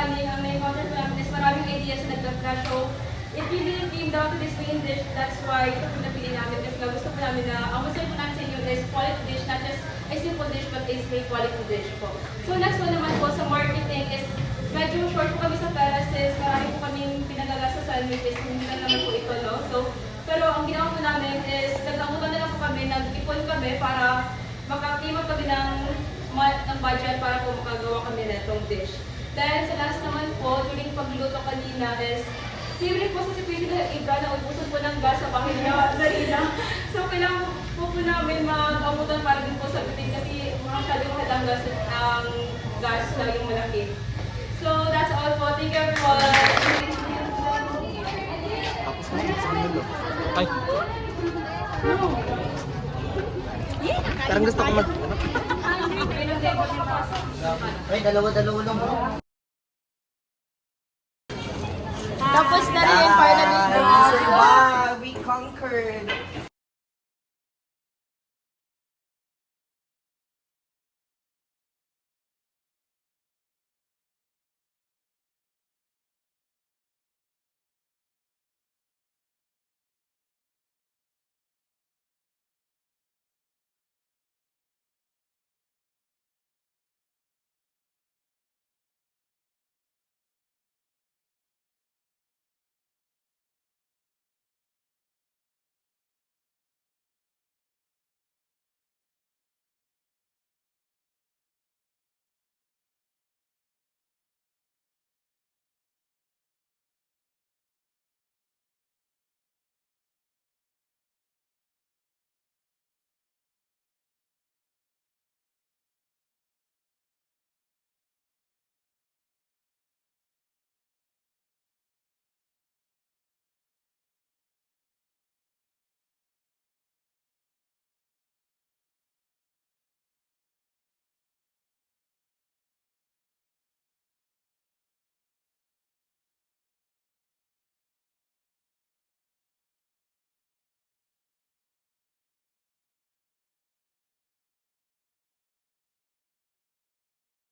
planning, ang na-encounter ko namin is maraming ideas na nag-clash. So, it really came down to this main dish. That's why ito po napili namin. Kasi gusto po namin na, ang gusto po namin sa inyo is quality dish, not just a simple dish, but is a quality dish po. So, next one naman po sa marketing is medyo short po kami sa pera since marami po kaming pinagagastosan which is hindi na naman po ito, no? So, pero ang ginawa po namin is nag-amutan na lang po kami, nag-ipon kami para makakimot kami ng budget para po makagawa kami na itong dish. Then, sa last naman po, during pagluto kanina is siyempre po sa situation na Ibra na ubusan po ng gas sa bahay niya, Zarina. So, kailangan po namin mag-amutan para din po sa bitin kasi masyadong mahal ang gas na yung malaki. So, that's all po. Thank you everyone. Ay. Parang gusto ko mag... Ay, dalawa-dalawa lang bro. Tapos na rin, finally. Wow, we conquered.